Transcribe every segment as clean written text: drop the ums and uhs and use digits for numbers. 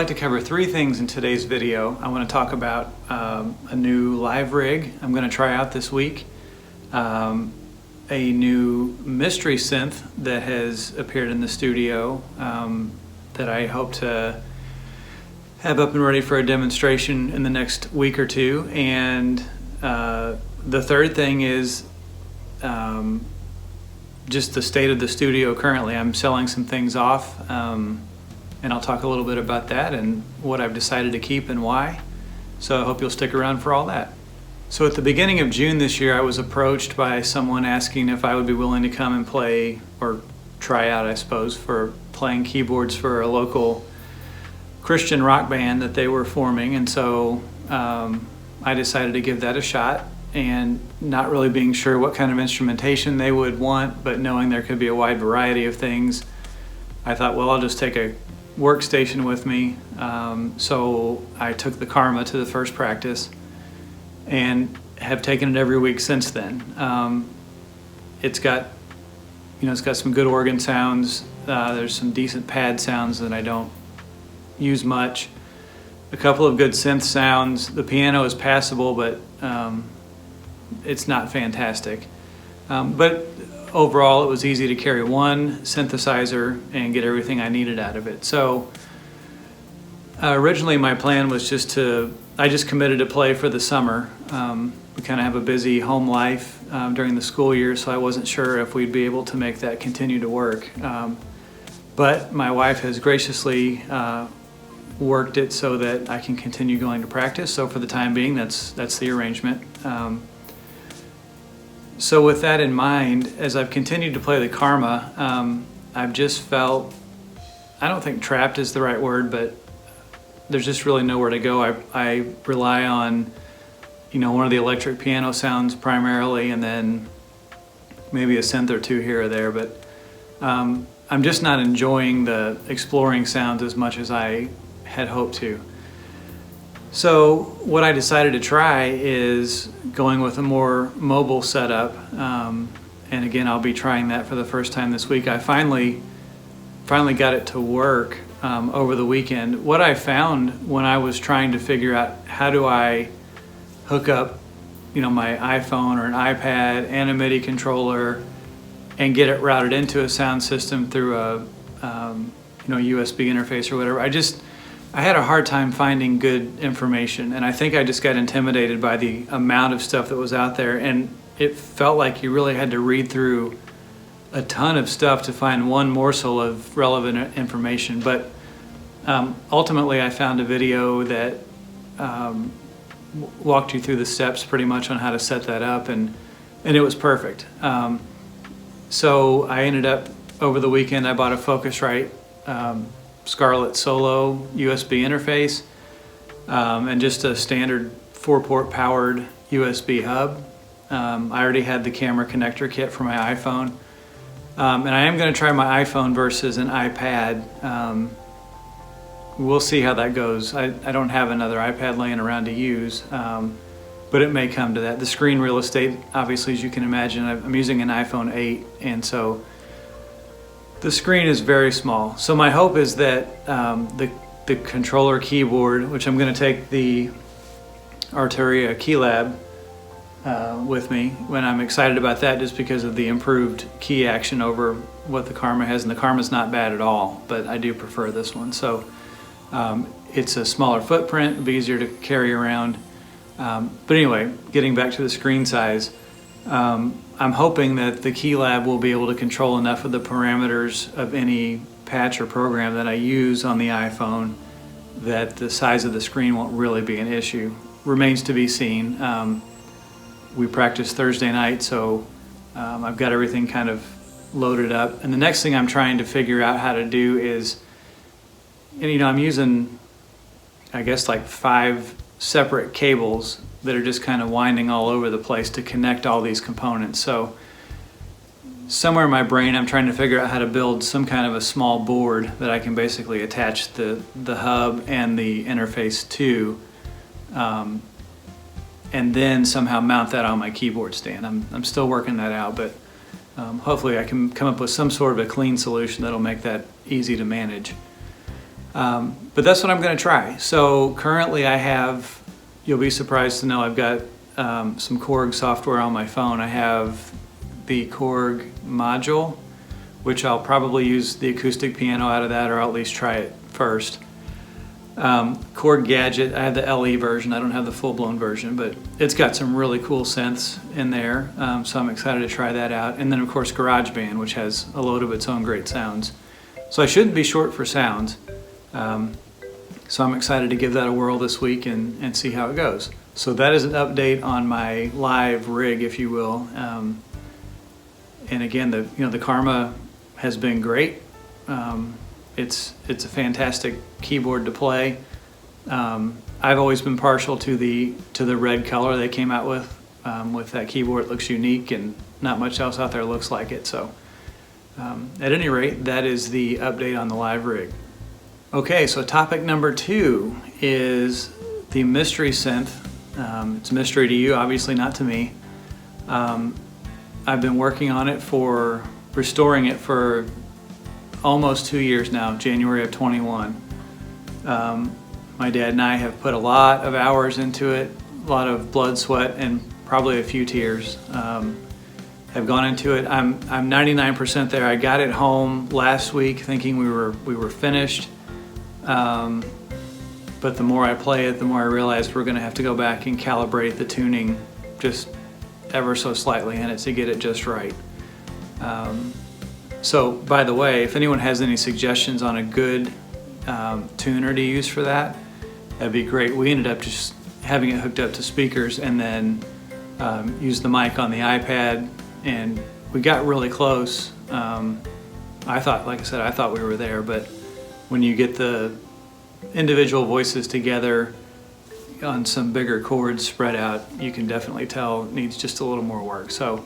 like to cover three things in today's video. I want to talk about a new live rig I'm going to try out this week, a new mystery synth that has appeared in the studio that I hope to have up and ready for a demonstration in the next week or two, and the third thing is just the state of the studio currently. I'm selling some things off, and I'll talk a little bit about that and what I've decided to keep and why. So I hope you'll stick around for all that. So at the beginning of June this year, I was approached by someone asking if I would be willing to come and play, or try out, I suppose, for playing keyboards for a local Christian rock band that they were forming. And so I decided to give that a shot, and not really being sure what kind of instrumentation they would want, but knowing there could be a wide variety of things, I thought, well, I'll just take a workstation with me. So I took the Karma to the first practice and have taken it every week since then. It's got some good organ sounds. There's some decent pad sounds that I don't use much. A couple of good synth sounds. The piano is passable, but it's not fantastic. But overall, it was easy to carry one synthesizer and get everything I needed out of it. So originally my plan was I just committed to play for the summer. We kind of have a busy home life during the school year, so I wasn't sure if we'd be able to make that continue to work. But my wife has graciously worked it so that I can continue going to practice. So for the time being, that's the arrangement. So with that in mind, as I've continued to play the Karma, I've just felt, I don't think trapped is the right word, but there's just really nowhere to go. I rely on, one of the electric piano sounds primarily, and then maybe a synth or two here or there, but I'm just not enjoying the exploring sounds as much as I had hoped to. So what I decided to try is going with a more mobile setup, and again, I'll be trying that for the first time this week. I finally got it to work over the weekend. What I found when I was trying to figure out how do I hook up, my iPhone or an iPad and a MIDI controller and get it routed into a sound system through a USB interface or whatever, I had a hard time finding good information, and I think I just got intimidated by the amount of stuff that was out there, and it felt like you really had to read through a ton of stuff to find one morsel of relevant information. But ultimately I found a video that walked you through the steps pretty much on how to set that up, and it was perfect. So I ended up, over the weekend, I bought a Focusrite Scarlett Solo USB interface, and just a standard 4-port powered USB hub. I already had the camera connector kit for my iPhone, and I am going to try my iPhone versus an iPad. We'll see how that goes. I don't have another iPad laying around to use, but it may come to that. The screen real estate, obviously, as you can imagine, I'm using an iPhone 8, and so the screen is very small. So my hope is that the controller keyboard, which I'm going to take the Arturia Keylab with me, when I'm excited about that just because of the improved key action over what the Karma has, and the Karma's not bad at all, but I do prefer this one. So it's a smaller footprint, it'll be easier to carry around. But anyway, getting back to the screen size, I'm hoping that the Keylab will be able to control enough of the parameters of any patch or program that I use on the iPhone that the size of the screen won't really be an issue. Remains to be seen. We practiced Thursday night, so I've got everything kind of loaded up. And the next thing I'm trying to figure out how to do is, I'm using, I guess, like 5 separate cables that are just kind of winding all over the place to connect all these components. So somewhere in my brain, I'm trying to figure out how to build some kind of a small board that I can basically attach the hub and the interface to, and then somehow mount that on my keyboard stand. I'm still working that out, but hopefully I can come up with some sort of a clean solution that'll make that easy to manage. But that's what I'm going to try. So currently I have, you'll be surprised to know, I've got some KORG software on my phone. I have the KORG module, which I'll probably use the acoustic piano out of that, or I'll at least try it first. KORG Gadget, I have the LE version, I don't have the full-blown version, but it's got some really cool synths in there, so I'm excited to try that out. And then of course GarageBand, which has a load of its own great sounds. So I shouldn't be short for sounds. So I'm excited to give that a whirl this week and see how it goes. So that is an update on my live rig, if you will. And again, the Karma has been great. It's a fantastic keyboard to play. I've always been partial to the red color they came out with. With that keyboard, it looks unique, and not much else out there looks like it. So at any rate, that is the update on the live rig. Okay, so topic number 2 is the mystery synth. It's a mystery to you, obviously not to me. I've been working on it restoring it for almost 2 years now, January of 21. My dad and I have put a lot of hours into it, a lot of blood, sweat, and probably a few tears have gone into it. I'm 99% there. I got it home last week thinking we were finished. But the more I play it, the more I realize we're going to have to go back and calibrate the tuning just ever so slightly in it to get it just right. So by the way, if anyone has any suggestions on a good tuner to use for that, that'd be great. We ended up just having it hooked up to speakers and then used the mic on the iPad, and we got really close. I thought, like I said, I thought we were there, but when you get the individual voices together on some bigger chords spread out, you can definitely tell it needs just a little more work. So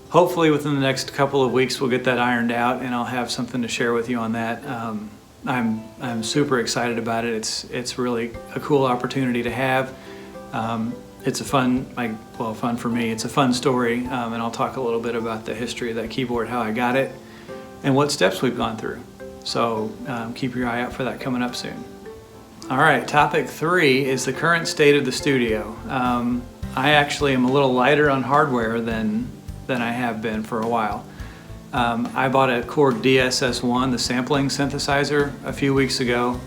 hopefully within the next couple of weeks we'll get that ironed out, and I'll have something to share with you on that. I'm super excited about it. It's really a cool opportunity to have. It's a fun for me. It's a fun story, and I'll talk a little bit about the history of that keyboard, how I got it, and what steps we've gone through. So keep your eye out for that coming up soon. All right, topic 3 is the current state of the studio. I actually am a little lighter on hardware than I have been for a while. I bought a KORG DSS-1, the sampling synthesizer, a few weeks ago.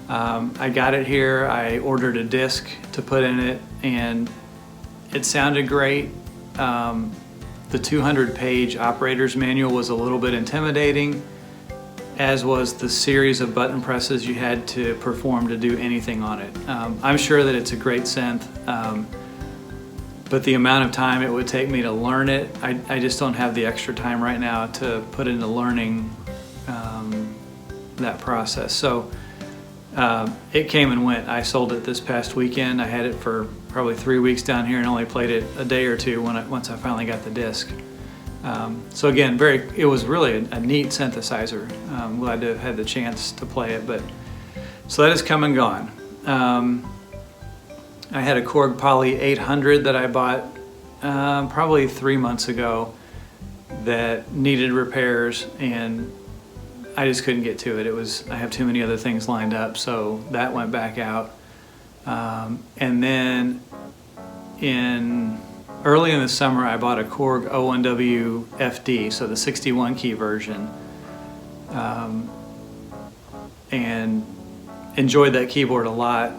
I got it here, I ordered a disc to put in it, and it sounded great. The 200-page operator's manual was a little bit intimidating, as was the series of button presses you had to perform to do anything on it. I'm sure that it's a great synth, but the amount of time it would take me to learn it, I just don't have the extra time right now to put into learning that process. So it came and went. I sold it this past weekend. I had it for probably 3 weeks down here and only played it a day or two once I finally got the disc. So again, it was really a neat synthesizer. I'm glad to have had the chance to play it, so that has come and gone. I had a KORG Poly 800 that I bought probably 3 months ago that needed repairs, and I just couldn't get to it. I have too many other things lined up, so that went back out. And then early in the summer, I bought a KORG 01W FD, so the 61 key version, and enjoyed that keyboard a lot.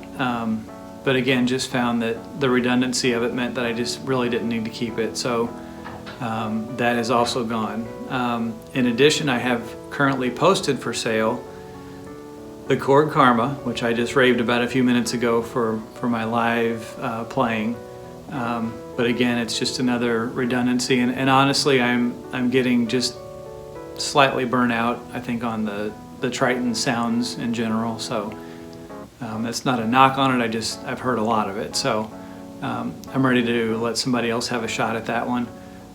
But again, just found that the redundancy of it meant that I just really didn't need to keep it. So that is also gone. In addition, I have currently posted for sale the KORG Karma, which I just raved about a few minutes ago for my live playing. But again, it's just another redundancy, and honestly, I'm getting just slightly burnt out, I think, on the Triton sounds in general. So that's not a knock on it. I've heard a lot of it, so I'm ready to let somebody else have a shot at that one.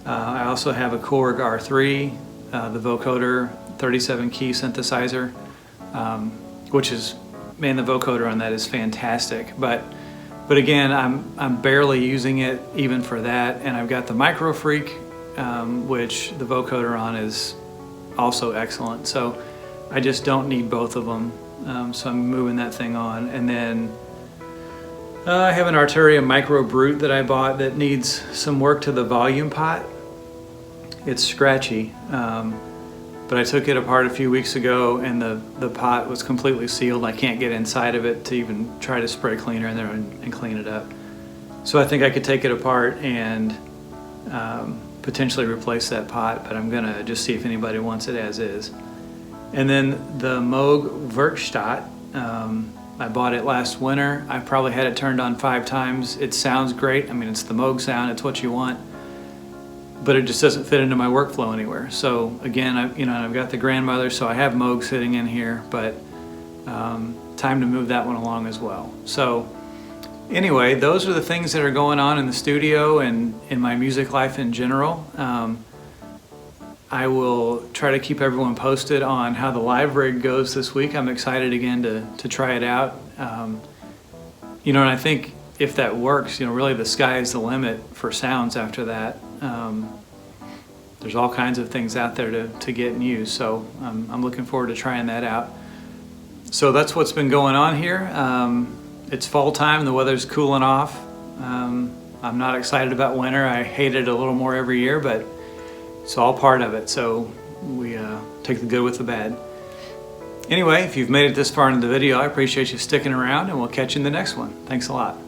I also have a KORG R3, the vocoder 37 key synthesizer, which is, man, the vocoder on that is fantastic. But again, I'm barely using it even for that, and I've got the Micro Freak, which the vocoder on is also excellent. So I just don't need both of them so I'm moving that thing on. And then I have an Arturia Micro Brute that I bought that needs some work to the volume pot. It's scratchy, but I took it apart a few weeks ago and the pot was completely sealed. I can't get inside of it to even try to spray cleaner in there and clean it up. So I think I could take it apart and potentially replace that pot, but I'm gonna just see if anybody wants it as is. And then the Moog Werkstatt, I bought it last winter. I probably had it turned on 5 times. It sounds great. I mean, it's the Moog sound, it's what you want, but it just doesn't fit into my workflow anywhere. So again, I've got the grandmother, so I have Moog sitting in here, but time to move that one along as well. So anyway, those are the things that are going on in the studio and in my music life in general. I will try to keep everyone posted on how the live rig goes this week. I'm excited again to try it out. And I think if that works, really the sky is the limit for sounds after that. There's all kinds of things out there to get and use, so I'm looking forward to trying that out. So that's what's been going on here. It's fall time, the weather's cooling off. I'm not excited about winter. I hate it a little more every year, but it's all part of it, so we take the good with the bad. Anyway, if you've made it this far into the video, I appreciate you sticking around, and we'll catch you in the next one. Thanks a lot.